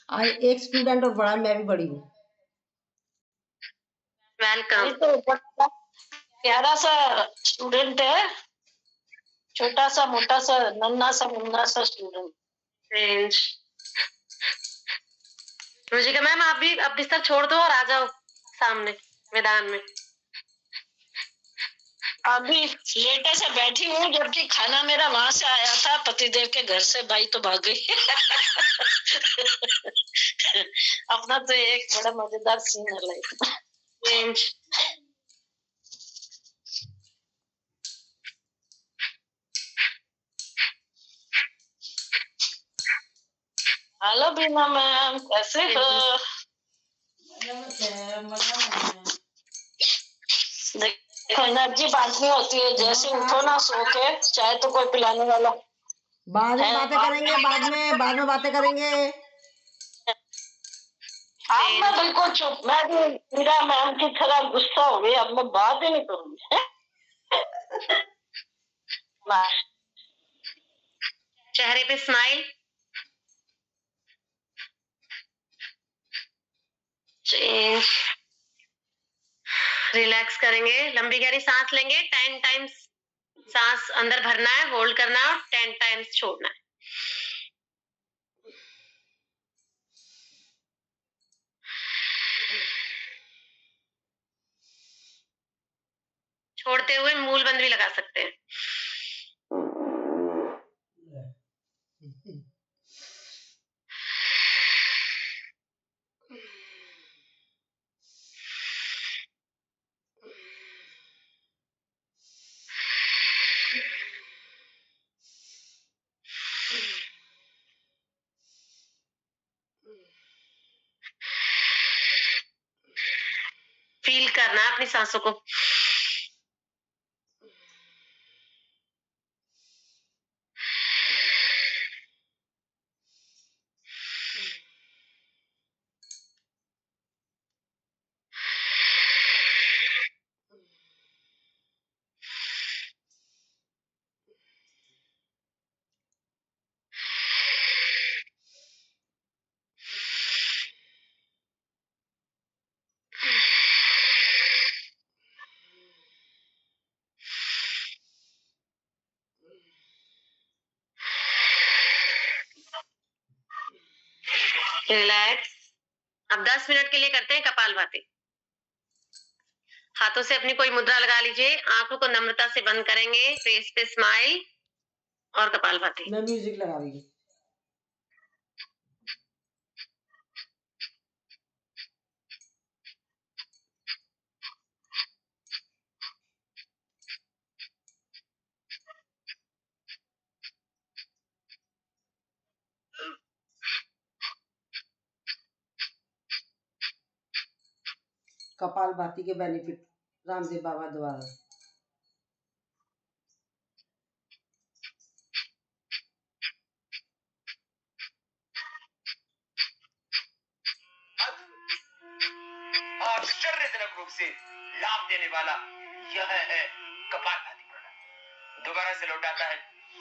एक स्टूडेंट और बड़ा, मैं भी बड़ी हूँ। वेलकम। तो प्यारा सा स्टूडेंट है, छोटा सा मोटा सा नन्ना सा मुन्ना सा स्टूडेंट। चेंज। रुचिका मैम आप भी अब बिस्तर छोड़ दो और आ जाओ सामने मैदान में। अभी लेटे से बैठी हूँ, जबकि खाना मेरा वहां से आया था पतिदेव के घर से, भाई तो भाग गई। अपना तो एक बड़ा मजेदार सीन है लाइफ में। चेंज। हेलो बीमा मैम, कैसे हो? देखो एनर्जी बांटनी होती है, जैसे उठो ना सो के, चाहे तो कोई पिलाने वाला। बाद में बातें करेंगे, बाद में बातें करेंगे। अब मैं बिल्कुल चुप, मैं भी मीरा मैम की तरह गुस्सा हो गई, अब मैं बात ही नहीं करूंगी। चेहरे पे स्माइल। चेंज। रिलैक्स करेंगे, लंबी गहरी सांस लेंगे, 10 टाइम्स सांस अंदर भरना है, होल्ड करना है और 10 टाइम्स छोड़ना है। छोड़ते हुए मूल बंद भी लगा सकते हैं। फील करना है अपनी सांसों को। रिलैक्स। अब 10 मिनट के लिए करते हैं कपालभाति। हाथों से अपनी कोई मुद्रा लगा लीजिए, आंखों को नम्रता से बंद करेंगे, फेस पे स्माइल और कपालभाति। मैं म्यूजिक लगा रही हूँ। कपालभाति के बेनिफिट रामदेव बाबा द्वारा। आश्चर्यजनक रूप से लाभ देने वाला यह है कपालभाति प्राणायाम। दोबारा से लौटाता है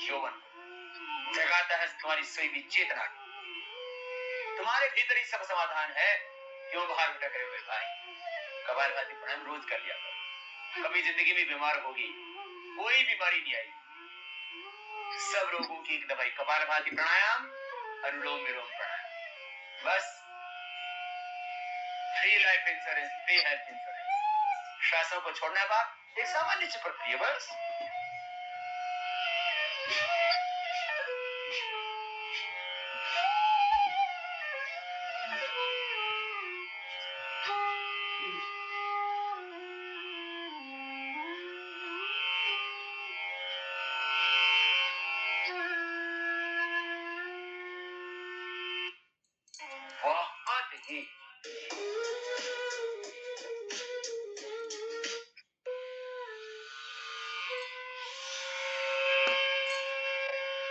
यौवन को, जगाता है तुम्हारी सोई हुई चेतना को। तुम्हारे भीतर ही सब समाधान है, क्यों बाहर भटक रहे हुए भाई? कपालभाति प्राणायाम रोज कर लिया करो। कभी जिंदगी में बीमार होगी, कोई बीमारी नहीं आएगी। सब रोगों की एक दवाई कपालभाति प्राणायाम, अनुलोम विलोम प्राणायाम। बस free life insurance, free health insurance. श्वासों को छोड़ना बात एक सामान्य सी प्रक्रिया बस। बहुत ही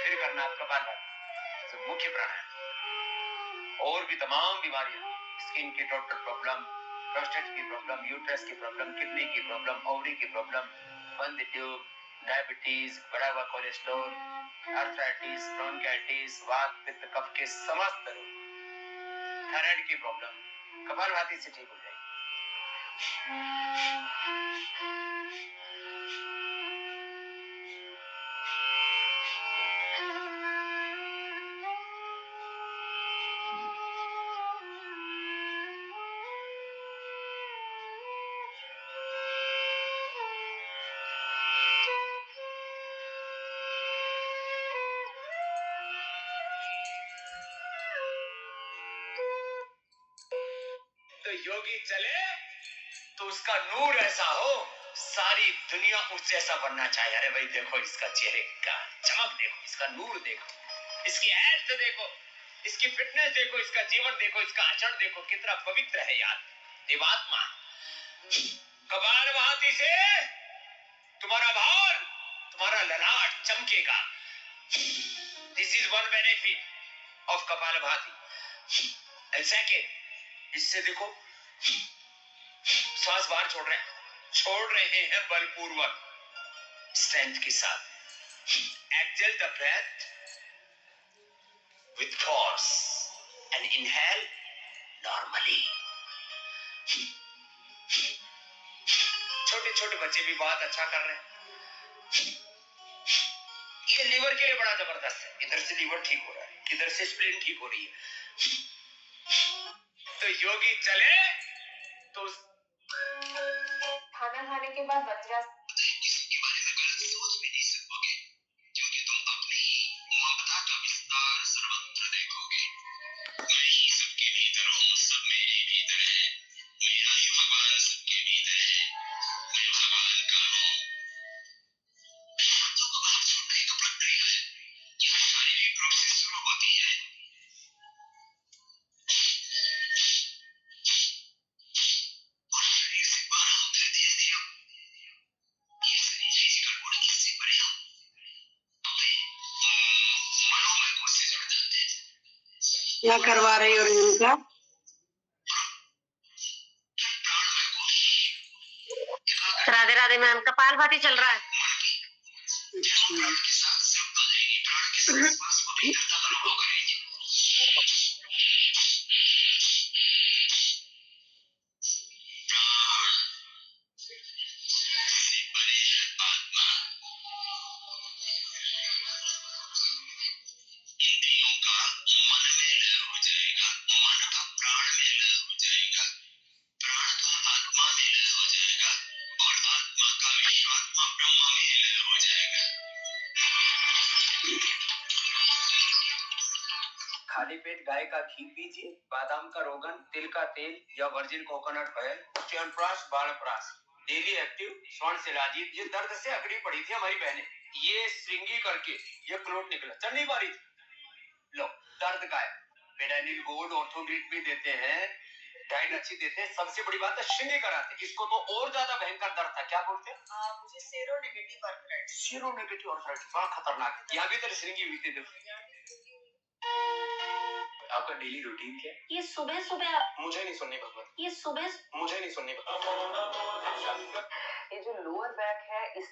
फिर करना आप कपालभाति, जो मुख्य प्राणायाम। और भी तमाम बीमारियां, स्किन की टोटल प्रॉब्लम, प्रोस्टेट की प्रॉब्लम, यूट्रस की प्रॉब्लम, किडनी की प्रॉब्लम, ओवरी की प्रॉब्लम, बंद ट्यूब, डायबिटीज, बढ़ा हुआ कोलेस्ट्रॉल, आर्थराइटिस, ब्रोंकाइटिस, वात पित्त कफ के समस्त रोग थायराइड की प्रॉब्लम कपालभाति से ठीक हो जाएगी। तो योगी चले तो उसका नूर ऐसा हो सारी दुनिया उस जैसा बनना चाहिए। अरे भाई देखो इसका चेहरे का चमक देखो, इसका नूर देखो, इसकी हेल्थ देखो, इसकी फिटनेस देखो, इसका जीवन देखो, इसका आचरण देखो, कितना पवित्र है यार। देवात्मा कपालभाति से तुम्हारा भाल, तुम्हारा ललाट चमकेगा। This is one benefit of Kapalbhati. And second, इससे देखो सांस बाहर छोड़ रहे हैं बलपूर्वक, स्ट्रेंथ के साथ। Exhale the breath with force and inhale normally. छोटे छोटे बच्चे भी बहुत अच्छा कर रहे हैं। ये लीवर के लिए बड़ा जबरदस्त है। इधर से लीवर ठीक हो रहा है, इधर से स्प्लीन ठीक हो रही है। तो योगी चले तो खाना खाने के बाद वज्रासन इसके बारे में गलत सोच भी नहीं सकोगे, क्योंकि तुम अपनी ही ममता का विस्तार सर्वत्र देखोगे। मैं ही सबके भीतर हूँ, सब मेरे भीतर है। मेरा ही भगवान सबके भीतर है। मैं भगवान का हूँ। शब्दों को बाहर छोड़ने की प्रक्रिया है। यह शारीरिक रूप से शुरू होती है। और शरीर से बाहर होकर धीरे धीरे ये सारी चीजें गड़बड़ किससे परे हम अपने मनोमय कोश से जुड़ जाते हैं। क्या करवा रही हो इनका? प्राणमय कोश राधे राधे मैम, कपालभाति चल रहा है। प्राण के साथ शब्द बदलेगी, प्राण के साथ श्वास को भीतरता का अनुभव करेगी। प्राण से परे है आत्मा। इंद्रियों का मन में लय हो जाएगा, मन का प्राण में लय हो जाएगा, प्राण का आत्मा में लय हो जाएगा, और आत्मा का विश्वात्मा ब्रह्म में लय हो जाएगा। खाली पेट गाय का घी पीजिए, बादाम का रोगन, तिल का तेल या virgin coconut oil, Chyawanprash, Balprash. Daily active, Swarna Shilajit. ये दर्द से अकड़ी पड़ी थी हमारी बहनें, ये श्रृंगी करके ये क्लोट निकला, चल नहीं पा रही थी। लो दर्द गायब। पेडानिल गोल्ड ऑर्थोग्रिड भी देते हैं, डाइट अच्छी देते हैं, सबसे बड़ी बात है श्रृंगी कराते हैं। इसको तो और ज्यादा भयंकर दर्द था, क्या बोलते हैं? मुझे सेरोनेगेटिव आर्थराइटिस। सीरोनेगेटिव आर्थराइटिस बड़ा खतरनाक है। यहाँ भी तो श्रृंगी हुई थी। देखो आपका डेली रूटीन क्या है? ये सुबह सुबह मुझे नहीं सुननी भगवत, ये सुबह मुझे नहीं सुननी भगवत। ये जो लोअर बैक है इस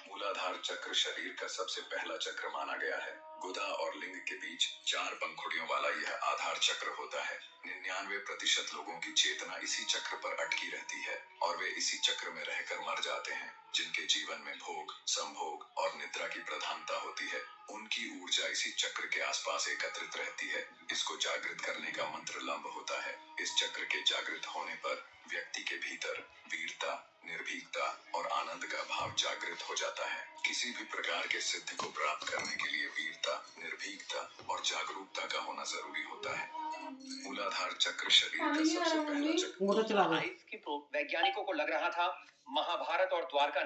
मूलाधार चक्र शरीर का सबसे पहला चक्र माना गया है। गुदा और लिंग के बीच 4 पंखुड़ियों वाला यह आधार चक्र होता है। 99% लोगों की चेतना इसी चक्र पर अटकी रहती है और वे इसी चक्र में रहकर मर जाते हैं। जिनके जीवन में भोग, संभोग और निद्रा की प्रधानता होती है, उनकी ऊर्जा इसी चक्र के आसपास एकत्रित रहती है। इसको जागृत करने का मंत्र लंब होता है। इस चक्र के जागृत होने पर व्यक्ति के भीतर वीरता, निर्भीकता और आनंद का भाव जागृत हो जाता है। किसी भी प्रकार के सिद्धि को प्राप्त करने के लिए वीरता, निर्भीकता और जागरूकता का होना जरूरी होता है। मूलाधार चक्र शरीर का सबसे पहला चक्र। मोटर चला रहा है। आइस की वैज्ञानिकों को लग रहा था महाभारत और द्वारका।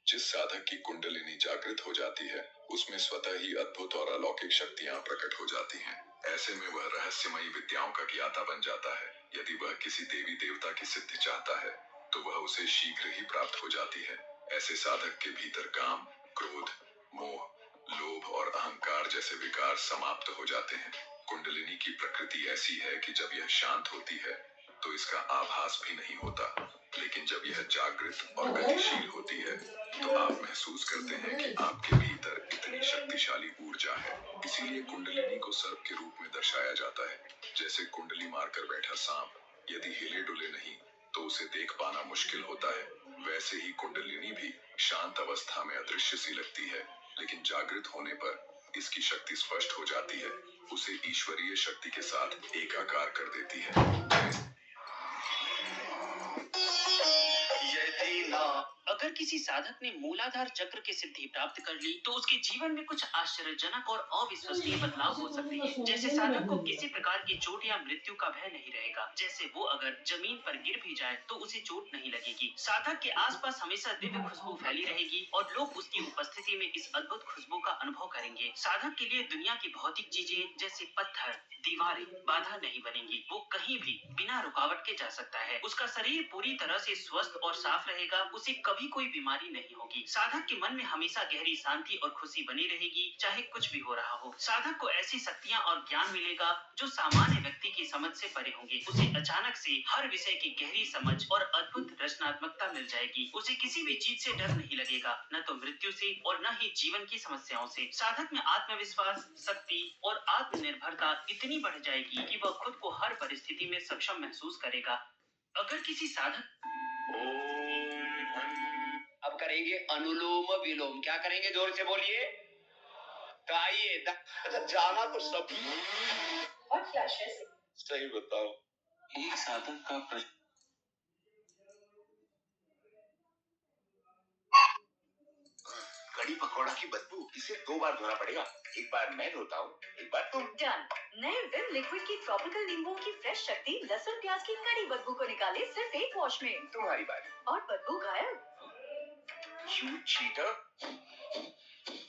जिस साधक की कुंडलिनी जागृत हो जाती है, उसमें स्वतः ही अद्भुत और अलौकिक शक्तियां प्रकट हो जाती हैं। ऐसे में वह रहस्यमयी विद्याओं का ज्ञाता बन जाता है। यदि वह किसी देवी देवता की सिद्धि चाहता है तो वह उसे शीघ्र ही प्राप्त हो जाती है। ऐसे साधक के भीतर काम, क्रोध, मोह, लोभ और अहंकार जैसे विकार समाप्त हो जाते हैं। कुंडलिनी की प्रकृति ऐसी है कि जब यह शांत होती है तो इसका आभास भी नहीं होता, लेकिन जब यह जागृत और गतिशील होती है तो आप महसूस करते हैं कि आपके भीतर इतनी शक्तिशाली ऊर्जा है। इसीलिए कुंडलिनी को सर्प के रूप में दर्शाया जाता है। जैसे कुंडली मारकर बैठा सांप यदि हिले डुले नहीं तो उसे देख पाना मुश्किल होता है, वैसे ही कुंडलिनी भी शांत अवस्था में अदृश्य सी लगती है, लेकिन जागृत होने पर इसकी शक्ति स्पष्ट हो जाती है, उसे ईश्वरीय शक्ति के साथ एकाकार कर देती है। यदि ना अगर किसी साधक ने मूलाधार चक्र की सिद्धि प्राप्त कर ली तो उसके जीवन में कुछ आश्चर्यजनक और अविश्वसनीय बदलाव हो सकते हैं। जैसे साधक को किसी प्रकार की चोट या मृत्यु का भय नहीं रहेगा। जैसे वो अगर जमीन पर गिर भी जाए तो उसे चोट नहीं लगेगी। साधक के आसपास हमेशा दिव्य खुशबू फैली रहेगी और लोग उसकी उपस्थिति में इस अद्भुत खुशबू का अनुभव करेंगे। साधक के लिए दुनिया की भौतिक चीजें जैसे पत्थर, दीवारें बाधा नहीं बनेंगी। वो कहीं भी बिना रुकावट के जा सकता है। उसका शरीर पूरी तरह से स्वस्थ और साफ रहेगा। उसे कभी कोई बीमारी नहीं होगी। साधक के मन में हमेशा गहरी शांति और खुशी बनी रहेगी, चाहे कुछ भी हो रहा हो। साधक को ऐसी शक्तियां और ज्ञान मिलेगा जो सामान्य व्यक्ति की समझ से परे होंगे। उसे अचानक से हर विषय की गहरी समझ और अद्भुत रचनात्मकता मिल जाएगी। उसे किसी भी चीज से डर नहीं लगेगा, न तो मृत्यु से और न ही जीवन की समस्याओं से। साधक में आत्मविश्वास, शक्ति और आत्मनिर्भरता इतनी बढ़ जाएगी कि वह खुद को हर परिस्थिति में सक्षम महसूस करेगा। अगर किसी साधक अब करेंगे अनुलोम विलोम। क्या करेंगे? जोर से बोलिए। तो आइए जाना तो सब और फ्लैशेस सही बताओ। एक साधक का प्रश्न कड़ी पकौड़ा की बदबू, इसे 2 बार धोना पड़ेगा। एक बार मैं धोता हूँ, एक बार तुम। डन। नए विम लिक्विड की ट्रॉपिकल नींबुओं की फ्रेश शक्ति लहसुन प्याज की कड़ी बदबू को निकाले सिर्फ एक वॉश में। तुम्हारी बारी। और बदबू गायब। You cheater!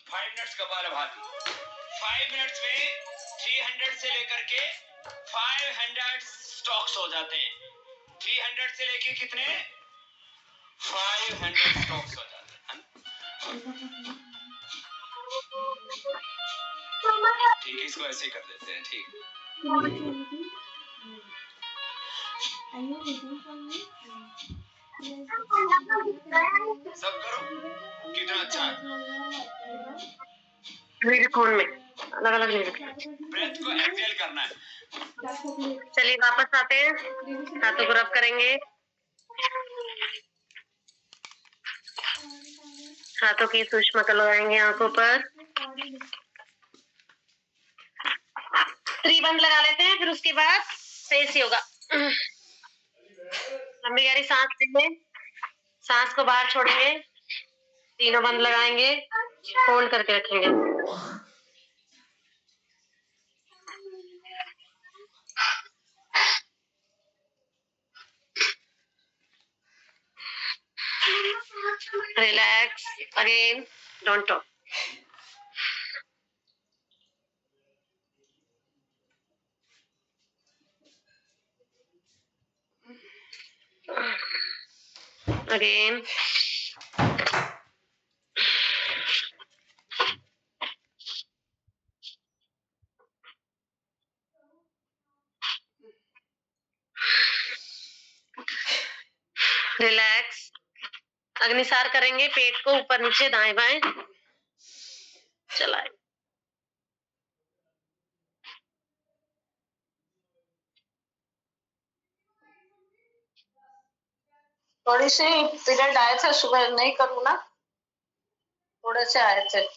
5 minutes kapalbhati. 5 minutes में 300 से लेकर के 500 स्टॉक्स हो जाते हैं। 300 से लेके कितने? 500 स्टॉक्स हो जाते हैं। ठीक है, इसको ऐसे ही कर देते हैं। ठीक, सब करो। कितना अच्छा है। मेरे फोन में अलग अलग नहीं रखे। ब्रेथ को एक्सेल करना है। चलिए वापस आते हैं, हाथों को रब करेंगे, हाथों की सूक्ष्मता लगाएंगे आंखों पर। त्रिबंध लगा लेते हैं, फिर उसके बाद फेस योगा। लंबी गहरी सांस लेंगे, सांस को बाहर छोड़ेंगे, तीनों बंद लगाएंगे, होल्ड करके रखेंगे। Relax again, don't talk. Again. Relax. Agnisar करेंगे, पेट को ऊपर नीचे दाएं बाएं चलाएं। थोड़ी सी पीरियड आए थे सुबह, नहीं करूँ ना, थोड़े से आए थे।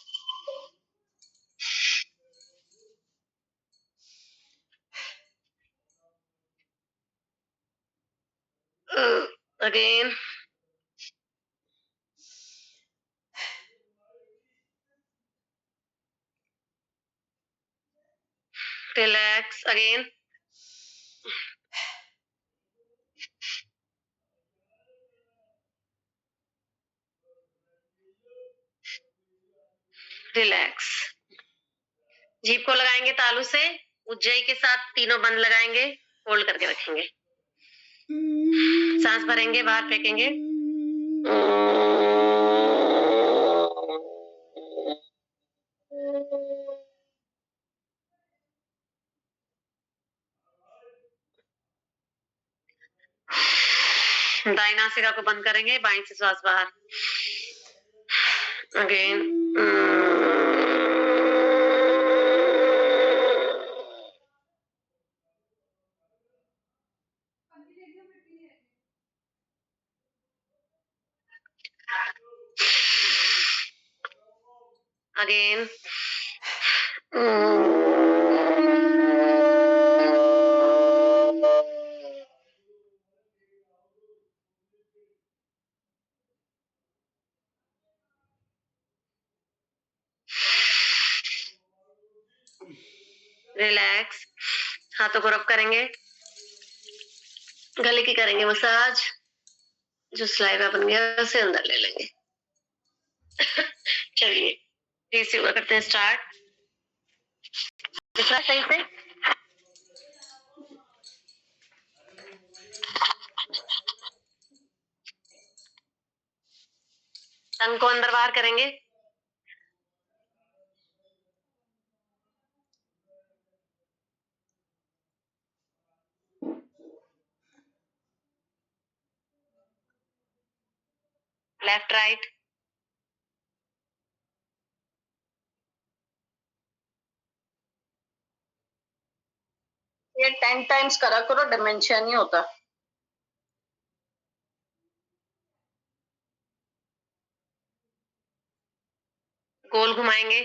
Again. Relax again. रिलैक्स। जीभ को लगाएंगे तालू से, उज्जई के साथ तीनों बंद लगाएंगे, होल्ड करके रखेंगे। सांस भरेंगे, बाहर फेंकेंगे। दाई नासिका को बंद करेंगे, बाईं से श्वास बाहर। अगेन। अगेन। रिलैक्स। हाथों को रब करेंगे, गले की करेंगे मसाज। जो स्लाइवा बन गया उसे अंदर ले लेंगे। चलिए फिर से हुआ करते हैं स्टार्ट। दिख रहा है सही से? टंग को अंदर बाहर करेंगे। Left right. ये 10 टाइम्स करा करो, डिमेंशिया नहीं होता। गोल घुमाएंगे।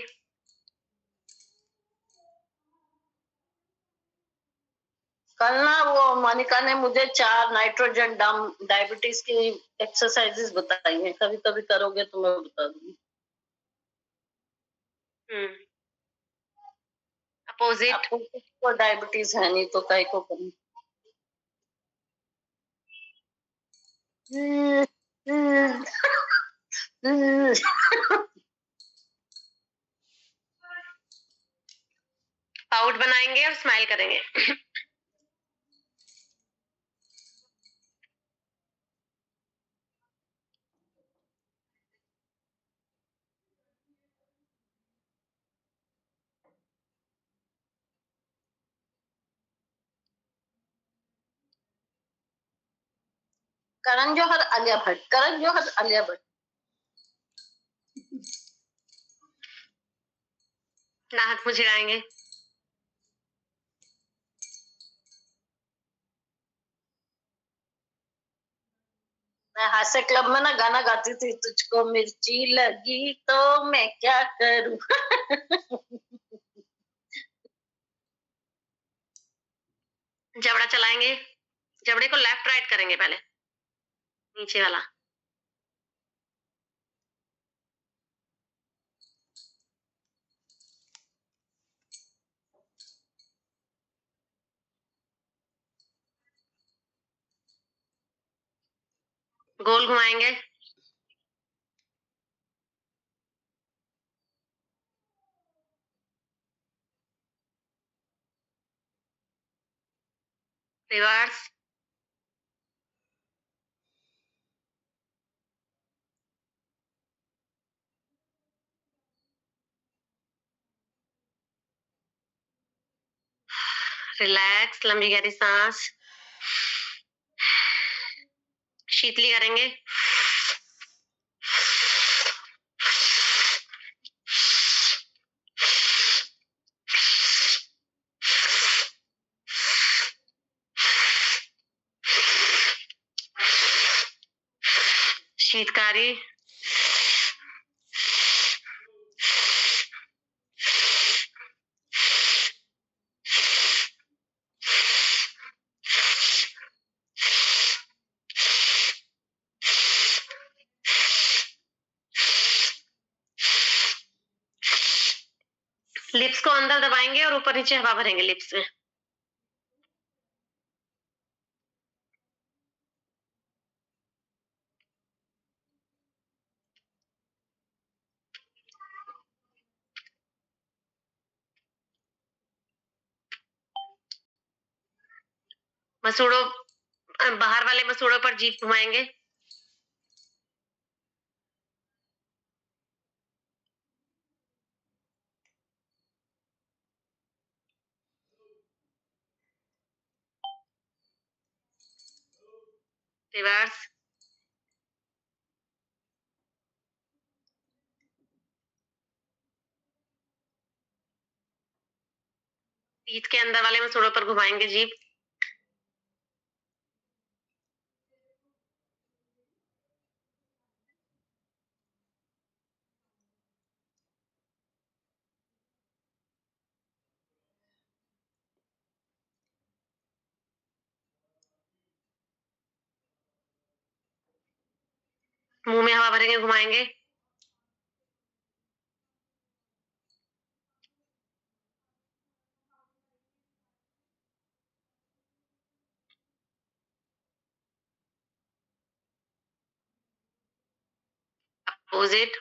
कल ना वो मोनिका ने मुझे 4 नाइट्रोजन डायबिटीज की एक्सरसाइजेस बताई हैं, कभी कभी करोगे तो मैं बता दूंगी। अपोजिट। आपको को डायबिटीज है नहीं तो काय को करूं। पाउट बनाएंगे और स्माइल करेंगे। करण जौहर आलिया भट्ट, करण जौहर आलिया भट्ट। नाक मुझे आएंगे। मैं हास्य क्लब में ना गाना गाती थी, तुझको मिर्ची लगी तो मैं क्या करूं। जबड़ा चलाएंगे। जबड़े को लेफ्ट राइट करेंगे पहले, नीचे वाला। गोल घुमाएंगे। रिवर्स। रिलैक्स, लंबी गहरी सांस। शीतली करेंगे। शीतकारी। लिप्स को अंदर दबाएंगे और ऊपर नीचे हवा भरेंगे लिप्स में। मसूड़ों बाहर वाले मसूड़ों पर जीभ घुमाएंगे। रिवर्स। टीथ के अंदर वाले मसूड़ों पर घुमाएंगे जीभ। मुंह में हवा भरेंगे, घुमाएंगे। अपोजिट।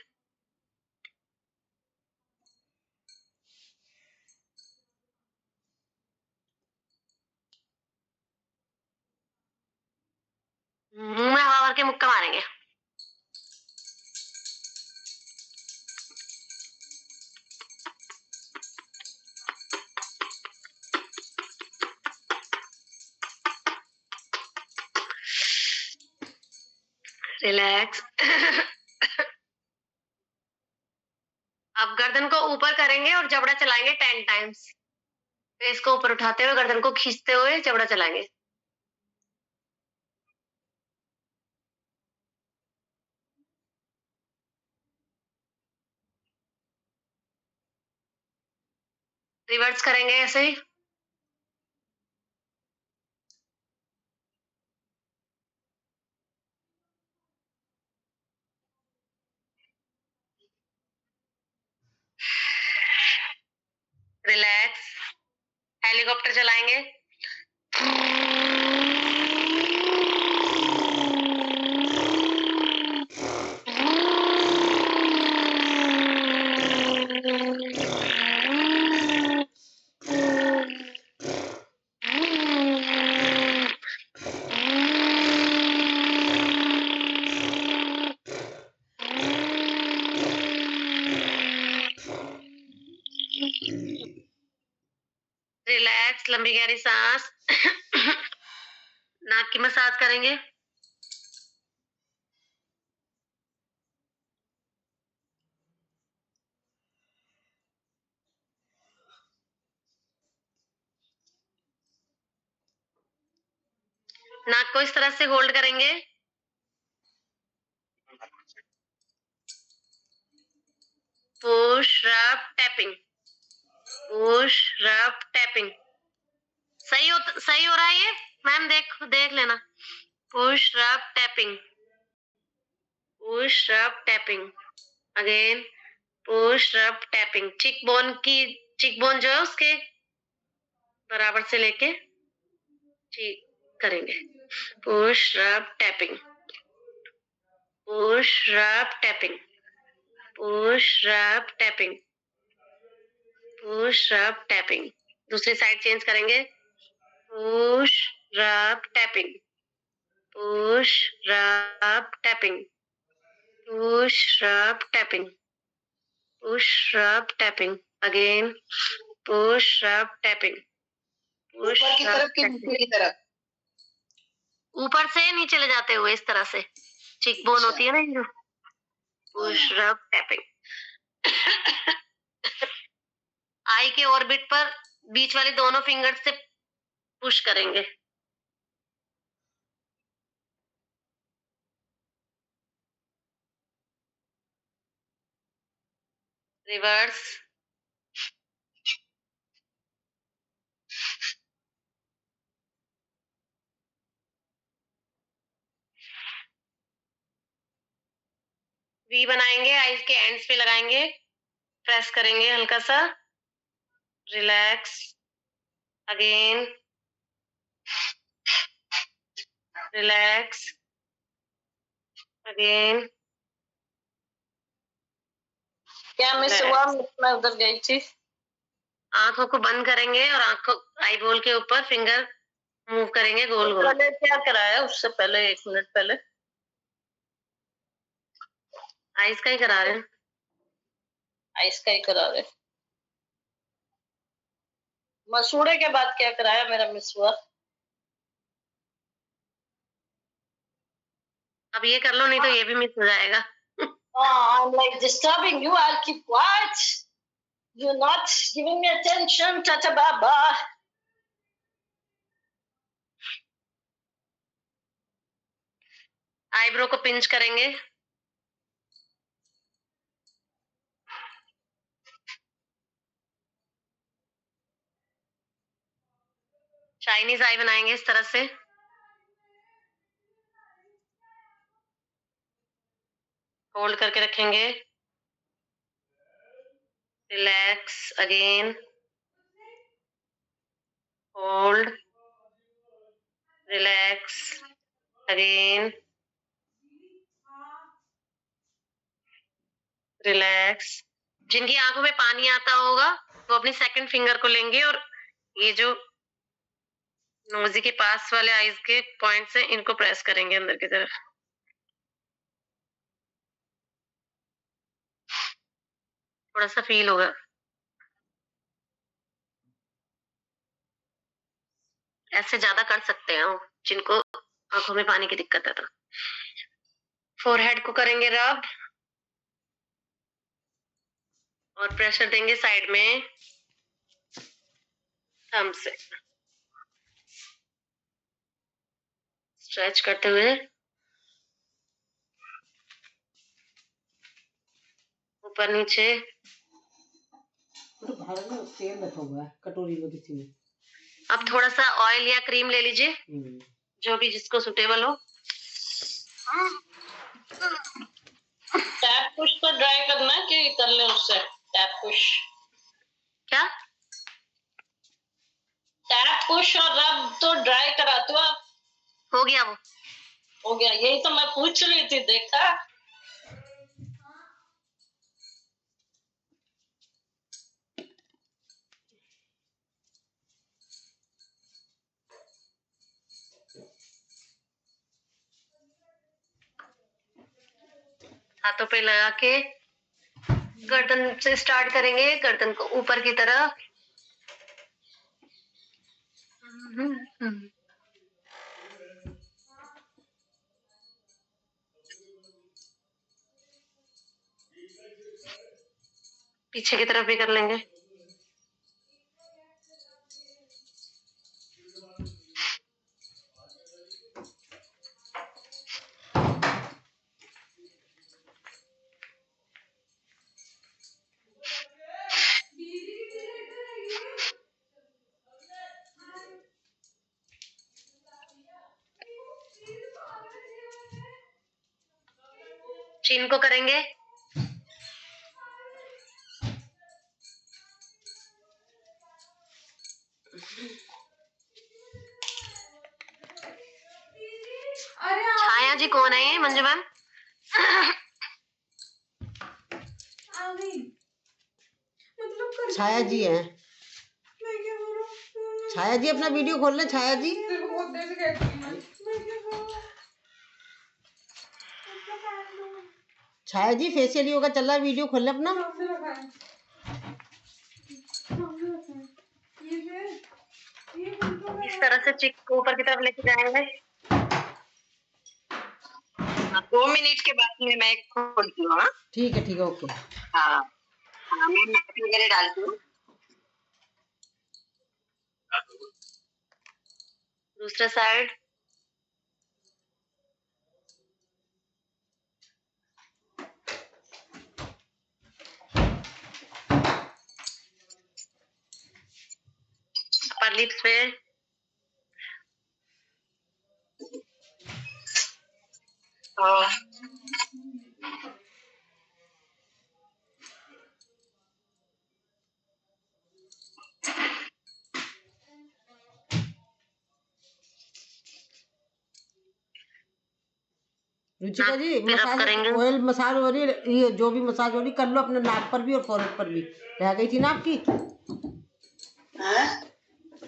मुंह में हवा भर के मुक्का मारेंगे। रिलैक्स। अब गर्दन को ऊपर करेंगे और जबड़ा चलाएंगे 10 टाइम्स। फेस को ऊपर उठाते हुए गर्दन को खींचते हुए जबड़ा चलाएंगे। रिवर्स करेंगे ऐसे ही। रिलैक्स। हेलीकॉप्टर चलाएंगे। रिलैक्स। लंबी गहरी सांस। नाक की मसाज करेंगे। नाक को इस तरह से होल्ड करेंगे। पुश रब टैपिंग। पुश रब टैपिंग। सही हो रहा है ये मैम, देख लेना। पुश रब टैपिंग। पुश रब टैपिंग। अगेन पुश रब टैपिंग। चिक बोन जो है उसके बराबर से लेके ठीक करेंगे। पुश रब टैपिंग। पुश रब टैपिंग। पुश रब टैपिंग। पुश रब टैपिंग। दूसरी साइड चेंज करेंगे। पुश रब टैपिंग। पुश रब टैपिंग। पुश रब टैपिंग। पुश रब टैपिंग। अगेन पुश रब टैपिंग। पुश ऊपर की तरफ कि नीचे की तरफ? ऊपर से नीचे ले जाते हुए इस तरह से। चिक बोन होती है ना जो। पुश रब टैपिंग। आई के ऑर्बिट पर बीच वाली दोनों फिंगर से पुश करेंगे। रिवर्स। वी बनाएंगे, आईज के एंड्स पे लगाएंगे, प्रेस करेंगे हल्का सा। रिलैक्स। Again relax. अगेन क्या मिस हुआ? मैं उधर गई थी। आंखों को बंद करेंगे और आंखों आई बॉल के ऊपर फिंगर मूव करेंगे गोल गोल। पहले क्या कराया उससे पहले 1 मिनट पहले? आइस का ही करा रहे हैं। आइस का ही करा रहे। मसूड़े के बाद क्या कराया मेरा मिस हुआ? अब ये कर लो, नहीं तो ये भी मिस हो जाएगा। I'm like disturbing you. I'll keep quiet. You're not giving me attention. Tata baba. Eyebrow को पिंच करेंगे। चाइनीज आई बनाएंगे इस तरह से। होल्ड करके रखेंगे। Relax again, hold, relax again, relax. जिनकी आंखों में पानी आता होगा वो अपनी सेकंड फिंगर को लेंगे और ये जो नोजी के पास वाले आईज के पॉइंट्स हैं इनको प्रेस करेंगे अंदर की तरफ। थोड़ा सा फील होगा। ऐसे ज्यादा कर सकते हैं जिनको आंखों में पानी की दिक्कत है। तो फोरहेड को करेंगे रब और प्रेशर देंगे साइड में थंब से, स्ट्रेच करते हुए ऊपर नीचे। तो घर में तेल रखा हुआ है कटोरी में किसी में। अब थोड़ा सा ऑयल या क्रीम ले लीजिए, जो भी जिसको सुटेबल हो। टैप पुश तो ड्राई करना है कि कर ले उससे? टैप पुश क्या? टैप पुश और रब तो ड्राई कराते हो आप? हो गया वो। हो गया, यही तो मैं पूछ रही थी। देखा हाथों पे लगा के गर्दन से स्टार्ट करेंगे, गर्दन को ऊपर की तरफ। पीछे की तरफ भी कर लेंगे। चिन को करेंगे। छाया जी कौन है ये? मंजू मैम छाया जी है। छाया जी अपना वीडियो खोल ले। छाया जी छाया जी फेशियल योगा चल रहा है, वीडियो खोल ले अपना। इस तरह से चिक को ऊपर की तरफ लेके जाएंगे। 2 मिनट के बाद में मैं खोलती हूँ। ठीक है ओके। हाँ मैं नमक वगैरह डालती हूँ। दूसरा साइड। अपर लिप्स पे। रुचिका जी फिर आप मसाज करेंगे। ऑयल मसाज हो रही है, ये जो भी मसाज हो रही कर लो अपने नाक पर भी और फोrehead पर भी। रह गई थी ना आपकी?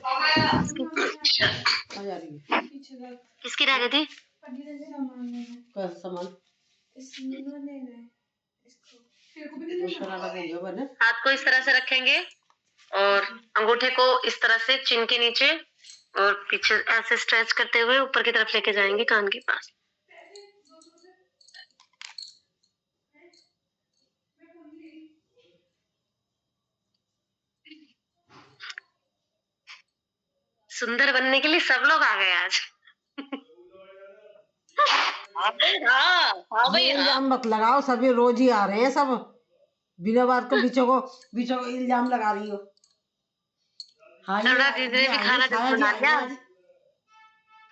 आ जा रही है। किसकी रह गई थी? कैसा सामान दूसरा का देंगे बने। हाथ को इस तरह से रखेंगे और अंगूठे को इस तरह से चिन के नीचे और पीछे ऐसे स्ट्रेच करते हुए ऊपर की तरफ लेके जाएंगे कान के पास। सुंदर बनने के लिए सब लोग आ गए आज। हाँ भाई ये हाँ। इल्जाम मत लगाओ, सभी रोज ही आ रहे हैं सब, बिना बात को बीचों को इल्जाम लगा रही हो। हाँ ये करुणा दीदी ने भी खाना बना लिया।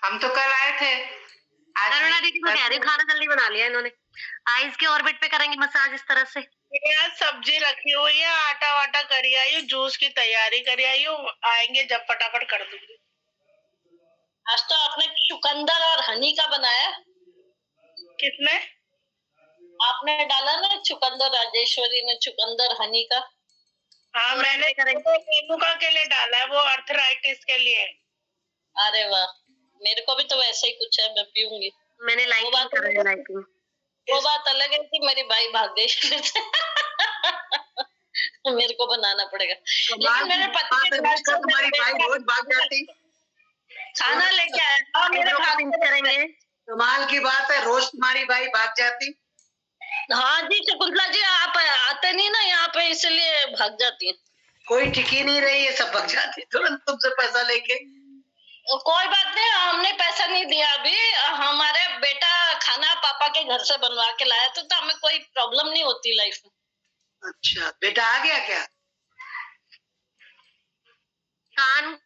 हम तो कल आए थे। करुणा दीदी को कह रही हूँ खाना जल्दी बना लिया इन्होंने। आईज के ऑर्बिट पे करेंगे मसाज इस तरह से। यार सब्जी रखी हुई है, आटा वाटा करी आई हूँ, जूस की तैयारी करी आई हूँ, आएंगे जब फटाफट कर दूंगी। आज तो आपने चुकंदर और हनी का बनाया। किसने? आपने डाला ना चुकंदर, राजेश्वरी ने चुकंदर हनी का। हाँ मैंने तो रेणुका के लिए डाला है, वो अर्थराइटिस के लिए। अरे वाह, मेरे को भी तो वैसे ही कुछ है, मैं पीऊंगी। मैंने लाइकिंग कर रही है लाइकिंग। वो बात अलग है कि मेरी भाई भाग गई मेरे को बनाना पड़ेगा। लेकिन मेरे पति के घर से तुम्हारी भाई रोज भाग जाती। खाना लेके आया मेरे भाग करेंगे। कमाल की बात है, रोज तुम्हारी भाई भाग जाती। हाँ जी शकुंतला जी, आप आते नहीं ना यहाँ पे, इसलिए भाग जाती है। कोई टिकी नहीं रही है, सब भाग जाती तुरंत तुमसे पैसा लेके। कोई बात नहीं, हमने पैसा नहीं दिया अभी। हमारे बेटा खाना पापा के घर से बनवा के लाया तो हमें कोई प्रॉब्लम नहीं होती लाइफ में। अच्छा बेटा आ गया क्या? कान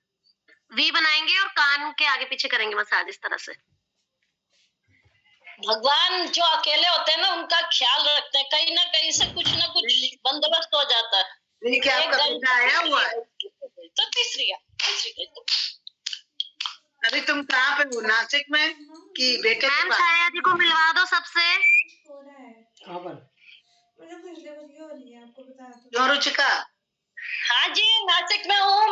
वी बनाएंगे और कान के आगे पीछे करेंगे मसाज इस तरह से। भगवान जो अकेले होते हैं ना, उनका ख्याल रखते हैं, कहीं ना कहीं से कुछ ना कुछ बंदोबस्त हो जाता है। ये क्या आपका बेटा आया हुआ है? तो तीसरी गई तो। अभी तुम कहाँ पे हो, नासिक में कि बेटे के मैम पास? छाया जी को मिलवा दो सबसे। कहाँ पर? क्यों रुचिका? हाँ जी नासिक में हूँ।